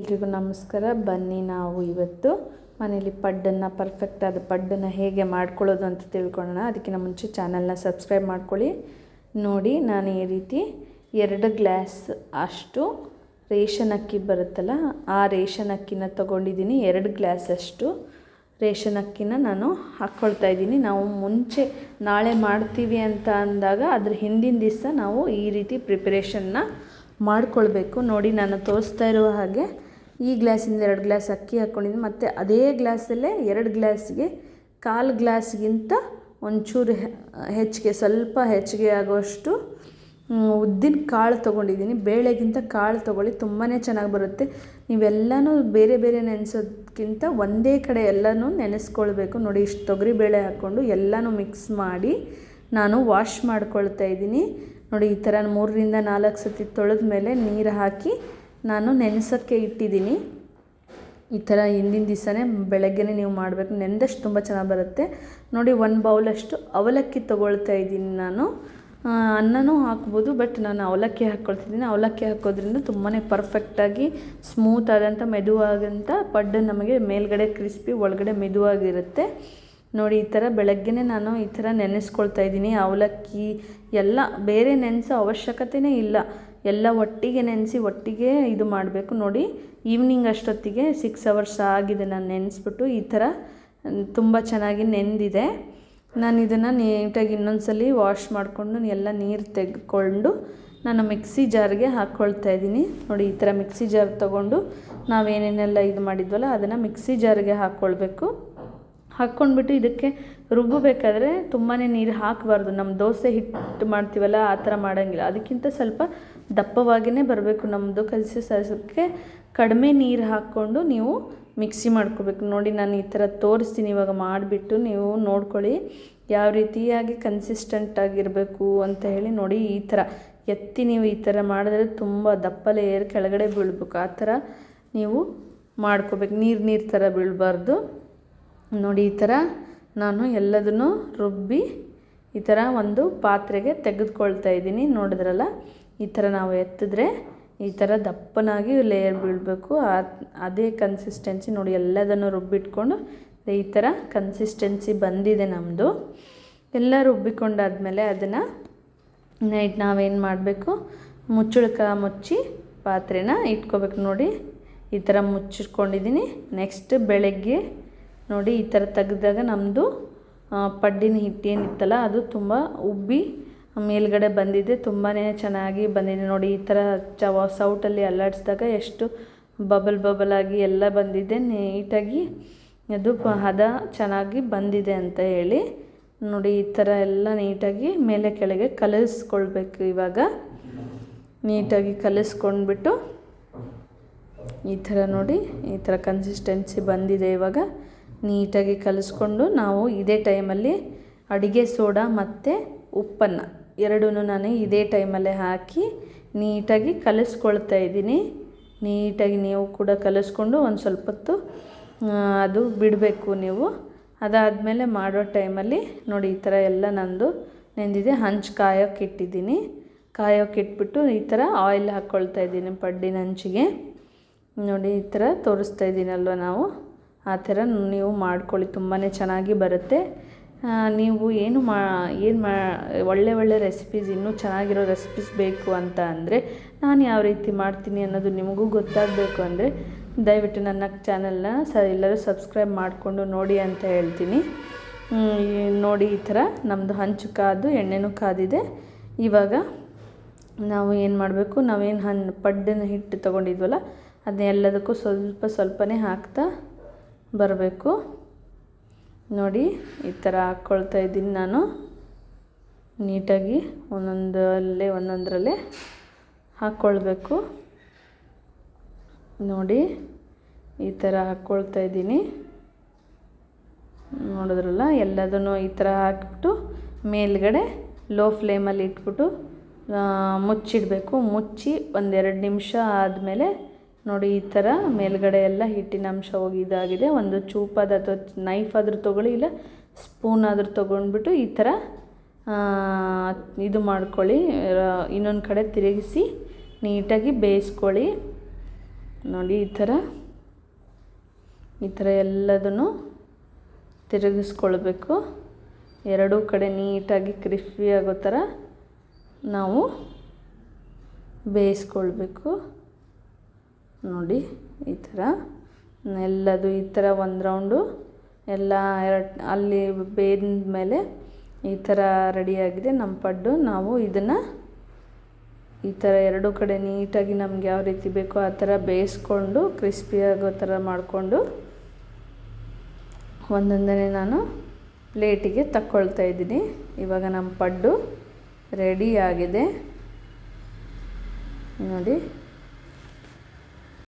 ಎಲ್ರಿಗೂ ನಮಸ್ಕಾರ. ಬನ್ನಿ ನಾವು ಇವತ್ತು ಮನೇಲಿ ಪಡ್ಡನ್ನು ಪರ್ಫೆಕ್ಟಾದ ಪಡ್ಡನ್ನು ಹೇಗೆ ಮಾಡ್ಕೊಳ್ಳೋದು ಅಂತ ತಿಳ್ಕೊಳ್ಳೋಣ. ಅದಕ್ಕಿಂತ ಮುಂಚೆ ಚಾನಲ್ನ ಸಬ್ಸ್ಕ್ರೈಬ್ ಮಾಡ್ಕೊಳ್ಳಿ. ನೋಡಿ, ನಾನು ಈ ರೀತಿ 2 ಗ್ಲಾಸ್ ಅಷ್ಟು ರೇಷನ್ ಅಕ್ಕಿ ಬರುತ್ತಲ್ಲ, ಆ ರೇಷನ್ ಅಕ್ಕಿನ ತೊಗೊಂಡಿದ್ದೀನಿ. 2 ಗ್ಲಾಸ್ ಅಷ್ಟು ರೇಷನ್ ಅಕ್ಕಿನ ನಾನು ಹಾಕ್ಕೊಳ್ತಾ ಇದ್ದೀನಿ. ನಾವು ಮುಂಚೆ ನಾಳೆ ಮಾಡ್ತೀವಿ ಅಂತ ಅಂದಾಗ ಅದ್ರ ಹಿಂದಿನ ದಿವಸ ನಾವು ಈ ರೀತಿ ಪ್ರಿಪರೇಷನ್ನ ಮಾಡ್ಕೊಳ್ಬೇಕು. ನೋಡಿ, ನಾನು ತೋರಿಸ್ತಾ ಇರುವ ಹಾಗೆ ಈ ಗ್ಲಾಸಿಂದ 2 ಗ್ಲಾಸ್ ಅಕ್ಕಿ ಹಾಕ್ಕೊಂಡಿದ್ದೀನಿ. ಮತ್ತು ಅದೇ ಗ್ಲಾಸಲ್ಲೇ 2 ಗ್ಲಾಸ್ಗೆ 1/4 ಗ್ಲಾಸ್ಗಿಂತ ಒಂಚೂರು ಹೆಚ್ಚಿಗೆ, ಸ್ವಲ್ಪ ಹೆಚ್ಚಿಗೆ ಆಗೋಷ್ಟು ಉದ್ದಿನ ಕಾಳು ತೊಗೊಂಡಿದ್ದೀನಿ. ಬೇಳೆಗಿಂತ ಕಾಳು ತೊಗೊಳ್ಳಿ, ತುಂಬಾ ಚೆನ್ನಾಗಿ ಬರುತ್ತೆ. ನೀವೆಲ್ಲನೂ ಬೇರೆ ಬೇರೆ ನೆನೆಸೋದಕ್ಕಿಂತ ಒಂದೇ ಕಡೆ ಎಲ್ಲನೂ ನೆನೆಸ್ಕೊಳ್ಬೇಕು. ನೋಡಿ, ಇಷ್ಟು ತೊಗರಿಬೇಳೆ ಹಾಕ್ಕೊಂಡು ಎಲ್ಲನೂ ಮಿಕ್ಸ್ ಮಾಡಿ ನಾನು ವಾಶ್ ಮಾಡ್ಕೊಳ್ತಾ ಇದ್ದೀನಿ. ನೋಡಿ, ಈ ಥರ 3ರಿಂದ 4 ಸತಿ ತೊಳೆದ ಮೇಲೆ ನೀರು ಹಾಕಿ ನಾನು ನೆನೆಸೋಕ್ಕೆ ಇಟ್ಟಿದ್ದೀನಿ. ಈ ಥರ ಹಿಂದಿನ ದಿವಸನೇ ಬೆಳಗ್ಗೆನೇ ನೀವು ಮಾಡಬೇಕು. ನೆನೆದಷ್ಟು ತುಂಬ ಚೆನ್ನಾಗಿ ಬರುತ್ತೆ. ನೋಡಿ, 1 ಬೌಲಷ್ಟು ಅವಲಕ್ಕಿ ತೊಗೊಳ್ತಾ ಇದ್ದೀನಿ ನಾನು. ಅನ್ನನೂ ಹಾಕ್ಬೋದು, ಬಟ್ ನಾನು ಅವಲಕ್ಕಿ ಹಾಕ್ಕೊಳ್ತಿದ್ದೀನಿ. ಅವಲಕ್ಕಿ ಹಾಕೋದ್ರಿಂದ ತುಂಬಾ ಪರ್ಫೆಕ್ಟಾಗಿ ಸ್ಮೂತ್ ಆದಂಥ ಮೆದುವಾಗಂಥ ಪಡ್ಡು ನಮಗೆ ಮೇಲ್ಗಡೆ ಕ್ರಿಸ್ಪಿ, ಒಳಗಡೆ ಮೆದುವಾಗಿರುತ್ತೆ. ನೋಡಿ, ಈ ಥರ ಬೆಳಗ್ಗೆನೇ ನಾನು ಈ ಥರ ನೆನೆಸ್ಕೊಳ್ತಾ ಇದ್ದೀನಿ. ಅವಲಕ್ಕಿ ಎಲ್ಲ ಬೇರೆ ನೆನೆಸೋ ಅವಶ್ಯಕತೆಯೇ ಇಲ್ಲ, ಎಲ್ಲ ಒಟ್ಟಿಗೆ ನೆನೆಸಿ ಒಟ್ಟಿಗೆ ಇದು ಮಾಡಬೇಕು. ನೋಡಿ, ಈವ್ನಿಂಗ್ ಅಷ್ಟೊತ್ತಿಗೆ 6 ಅವರ್ಸ್ ಆಗಿದೆ ನಾನು ನೆನೆಸ್ಬಿಟ್ಟು. ಈ ಥರ ತುಂಬ ಚೆನ್ನಾಗಿ ನೆಂದಿದೆ. ನಾನು ಇದನ್ನು ನೀಟಾಗಿ ಇನ್ನೊಂದ್ಸಲಿ ವಾಶ್ ಮಾಡಿಕೊಂಡು ಎಲ್ಲ ನೀರು ತೆಗೆದುಕೊಂಡು ನಾನು ಮಿಕ್ಸಿ ಜಾರ್ಗೆ ಹಾಕ್ಕೊಳ್ತಾ ಇದ್ದೀನಿ. ನೋಡಿ, ಈ ಥರ ಮಿಕ್ಸಿ ಜಾರ್ ತೊಗೊಂಡು ನಾವೇನೇನೆಲ್ಲ ಇದು ಮಾಡಿದ್ವಲ್ಲ ಅದನ್ನು ಮಿಕ್ಸಿ ಜಾರ್ಗೆ ಹಾಕ್ಕೊಳ್ಬೇಕು. ಹಾಕ್ಕೊಂಡ್ಬಿಟ್ಟು ಇದಕ್ಕೆ ರುಬ್ಬಬೇಕಾದ್ರೆ ತುಂಬಾ ನೀರು ಹಾಕಬಾರ್ದು. ನಮ್ಮ ದೋಸೆ ಹಿಟ್ಟು ಮಾಡ್ತೀವಲ್ಲ ಆ ಥರ ಮಾಡೋಂಗಿಲ್ಲ. ಅದಕ್ಕಿಂತ ಸ್ವಲ್ಪ ದಪ್ಪವಾಗಿಯೇ ಬರಬೇಕು ನಮ್ಮದು ಕನ್ಸಿಸ್ಟೆನ್ಸಿಗೆ. ಕಡಿಮೆ ನೀರು ಹಾಕ್ಕೊಂಡು ನೀವು ಮಿಕ್ಸಿ ಮಾಡ್ಕೋಬೇಕು. ನೋಡಿ, ನಾನು ಈ ಥರ ತೋರಿಸ್ತೀನಿ ಇವಾಗ ಮಾಡಿಬಿಟ್ಟು, ನೀವು ನೋಡ್ಕೊಳ್ಳಿ ಯಾವ ರೀತಿಯಾಗಿ ಕನ್ಸಿಸ್ಟೆಂಟಾಗಿರಬೇಕು ಅಂತ ಹೇಳಿ. ನೋಡಿ, ಈ ಥರ ಎತ್ತಿ ನೀವು ಈ ಥರ ಮಾಡಿದ್ರೆ ತುಂಬ ದಪ್ಪ ಲೇಯರ್ ಕೆಳಗಡೆ ಬೀಳಬೇಕು. ಆ ಥರ ನೀವು ಮಾಡ್ಕೋಬೇಕು, ನೀರು ಥರ ಬೀಳಬಾರ್ದು. ನೋಡಿ, ಈ ಥರ ನಾನು ಎಲ್ಲದನ್ನು ರುಬ್ಬಿ ಈ ಥರ ಒಂದು ಪಾತ್ರೆಗೆ ತೆಗೆದುಕೊಳ್ತಾ ಇದ್ದೀನಿ. ನೋಡಿದ್ರಲ್ಲ, ಈ ಥರ ನಾವು ಎತ್ತಿದ್ರೆ ಈ ಥರ ದಪ್ಪನಾಗಿ ಲೇಯರ್ ಬೀಳಬೇಕು. ಅದೇ ಕನ್ಸಿಸ್ಟೆನ್ಸಿ. ನೋಡಿ, ಎಲ್ಲದನ್ನು ರುಬ್ಬಿಟ್ಕೊಂಡು ಈ ಥರ ಕನ್ಸಿಸ್ಟೆನ್ಸಿ ಬಂದಿದೆ ನಮ್ಮದು. ಎಲ್ಲ ರುಬ್ಬಿಕೊಂಡಾದ್ಮೇಲೆ ಅದನ್ನು ನಾವೇನು ಮಾಡಬೇಕು, ಮುಚ್ಚಿ ಪಾತ್ರೆನ ಇಟ್ಕೋಬೇಕು. ನೋಡಿ, ಈ ಥರ ಮುಚ್ಚಿಟ್ಕೊಂಡಿದ್ದೀನಿ. ನೆಕ್ಸ್ಟ್ ಬೆಳಗ್ಗೆ ನೋಡಿ, ಈ ಥರ ತೆಗೆದಾಗ ನಮ್ಮದು ಪಡ್ಡಿನ ಹಿಟ್ಟೇನಿತ್ತಲ್ಲ ಅದು ತುಂಬ ಉಬ್ಬಿ ಮೇಲ್ಗಡೆ ಬಂದಿದೆ. ತುಂಬಾ ಚೆನ್ನಾಗಿ ಬಂದಿದೆ. ನೋಡಿ, ಈ ಥರ ಸೌಟಲ್ಲಿ ಅಲ್ಲಾಡಿಸಿದಾಗ ಎಷ್ಟು ಬಬಲ್ ಎಲ್ಲ ಬಂದಿದೆ. ನೀಟಾಗಿ ಅದು ಹದ ಚೆನ್ನಾಗಿ ಬಂದಿದೆ ಅಂತ ಹೇಳಿ. ನೋಡಿ, ಈ ಥರ ಎಲ್ಲ ನೀಟಾಗಿ ಮೇಲೆ ಕೆಳಗೆ ಕಲಿಸ್ಕೊಳ್ಬೇಕು. ಇವಾಗ ನೀಟಾಗಿ ಕಲಿಸ್ಕೊಂಡ್ಬಿಟ್ಟು ಈ ಥರ ನೋಡಿ, ಈ ಥರ ಕನ್ಸಿಸ್ಟೆನ್ಸಿ ಬಂದಿದೆ. ಇವಾಗ ನೀಟಾಗಿ ಕಲಿಸ್ಕೊಂಡು ನಾವು ಇದೇ ಟೈಮಲ್ಲಿ ಅಡುಗೆ ಸೋಡಾ ಮತ್ತು ಉಪ್ಪನ್ನು ಎರಡೂ ನಾನು ಇದೇ ಟೈಮಲ್ಲೇ ಹಾಕಿ ನೀಟಾಗಿ ಕಲಿಸ್ಕೊಳ್ತಾ ಇದ್ದೀನಿ. ನೀಟಾಗಿ ನೀವು ಕೂಡ ಕಲಿಸ್ಕೊಂಡು ಒಂದು ಸ್ವಲ್ಪ ಹೊತ್ತು ಅದು ಬಿಡಬೇಕು ನೀವು. ಅದಾದಮೇಲೆ ಮಾಡೋ ಟೈಮಲ್ಲಿ ನೋಡಿ, ಈ ಥರ ಎಲ್ಲ ನಂದು ನೆಂದಿದೆ. ಹಂಚು ಕಾಯೋಕ್ಕೆ ಇಟ್ಟಿದ್ದೀನಿ. ಕಾಯೋಕ್ಕೆ ಇಟ್ಬಿಟ್ಟು ಈ ಥರ ಆಯಿಲ್ ಹಾಕ್ಕೊಳ್ತಾ ಇದ್ದೀನಿ ಪಡ್ಡಿನ ಹಂಚಿಗೆ. ನೋಡಿ, ಈ ಥರ ತೋರಿಸ್ತಾ ಇದ್ದೀನಲ್ವ ನಾವು, ಆ ಥರ ನೀವು ಮಾಡ್ಕೊಳ್ಳಿ. ತುಂಬಾ ಚೆನ್ನಾಗಿ ಬರುತ್ತೆ. ನೀವು ಒಳ್ಳೆ ರೆಸಿಪೀಸ್, ಇನ್ನೂ ಚೆನ್ನಾಗಿರೋ ರೆಸಿಪೀಸ್ ಬೇಕು ಅಂತ ಅಂದರೆ, ನಾನು ಯಾವ ರೀತಿ ಮಾಡ್ತೀನಿ ಅನ್ನೋದು ನಿಮಗೂ ಗೊತ್ತಾಗಬೇಕು ಅಂದರೆ ದಯವಿಟ್ಟು ನನ್ನ ಚಾನಲ್ನ ಎಲ್ಲರೂ ಸಬ್ಸ್ಕ್ರೈಬ್ ಮಾಡಿಕೊಂಡು ನೋಡಿ ಅಂತ ಹೇಳ್ತೀನಿ. ನೋಡಿ, ಈ ಥರ ನಮ್ಮದು ಹಂಚು ಕಾದು ಎಣ್ಣೆನೂ ಕಾದಿದೆ. ಇವಾಗ ನಾವು ಏನು ಮಾಡಬೇಕು, ನಾವೇನು ಪಡ್ಡಿನ ಹಿಟ್ಟು ತೊಗೊಂಡಿದ್ವಲ್ಲ ಅದನ್ನೆಲ್ಲದಕ್ಕೂ ಸ್ವಲ್ಪನೇ ಹಾಕ್ತಾ ಬರಬೇಕು. ನೋಡಿ, ಈ ಥರ ಹಾಕ್ಕೊಳ್ತಾ ಇದ್ದೀನಿ ನಾನು. ನೀಟಾಗಿ ಒಂದೊಂದರಲ್ಲೇ ಹಾಕ್ಕೊಳ್ಬೇಕು. ನೋಡಿ, ಈ ಥರ ಹಾಕ್ಕೊಳ್ತಾ ಇದ್ದೀನಿ. ನೋಡಿದ್ರಲ್ಲ, ಎಲ್ಲದನ್ನು ಈ ಥರ ಹಾಕಿಬಿಟ್ಟು ಮೇಲ್ಗಡೆ ಲೋ ಫ್ಲೇಮಲ್ಲಿ ಇಟ್ಬಿಟ್ಟು ಮುಚ್ಚಿಡಬೇಕು. ಮುಚ್ಚಿ 1-2 ನಿಮಿಷ ಆದಮೇಲೆ ನೋಡಿ, ಈ ಥರ ಮೇಲ್ಗಡೆ ಎಲ್ಲ ಹಿಟ್ಟಿನ ಅಂಶ ಹೋಗಿ ಇದಾಗಿದೆ. ಒಂದು ಚೂಪಾದ ಅಥವಾ ನೈಫ್ ಆದರೂ ತೊಗೊಳ್ಳಿ, ಇಲ್ಲ ಸ್ಪೂನ್ ಆದರೂ ತೊಗೊಂಡ್ಬಿಟ್ಟು ಈ ಥರ ಇದು ಮಾಡ್ಕೊಳ್ಳಿ. ಇನ್ನೊಂದು ಕಡೆ ತಿರುಗಿಸಿ ನೀಟಾಗಿ ಬೇಯಿಸ್ಕೊಳ್ಳಿ. ನೋಡಿ ಈ ಥರ ಎಲ್ಲದನ್ನು ತಿರುಗಿಸ್ಕೊಳ್ಬೇಕು. ಎರಡೂ ಕಡೆ ನೀಟಾಗಿ ಕ್ರಿಸ್ಪಿ ಆಗೋ ಥರ ನಾವು ಬೇಯಿಸ್ಕೊಳ್ಬೇಕು. ನೋಡಿ ಈ ಥರ ಎಲ್ಲದು ಈ ಥರ ಒಂದು ರೌಂಡು ಎಲ್ಲ ಅಲ್ಲಿ ಬೇಯ್ದ ಮೇಲೆ ಈ ಥರ ರೆಡಿಯಾಗಿದೆ ನಮ್ಮ ಪಡ್ಡು. ನಾವು ಇದನ್ನು ಈ ಥರ ಎರಡೂ ಕಡೆ ನೀಟಾಗಿ ನಮ್ಗೆ ಯಾವ ರೀತಿ ಬೇಕೋ ಆ ಥರ ಬೇಯಿಸ್ಕೊಂಡು ಕ್ರಿಸ್ಪಿ ಆಗೋ ಥರ ಮಾಡಿಕೊಂಡು ಒಂದೊಂದನೇ ನಾನು ಪ್ಲೇಟಿಗೆ ತಕ್ಕೊಳ್ತಾ ಇದ್ದೀನಿ. ಇವಾಗ ನಮ್ಮ ಪಡ್ಡು ರೆಡಿ ಆಗಿದೆ ನೋಡಿ.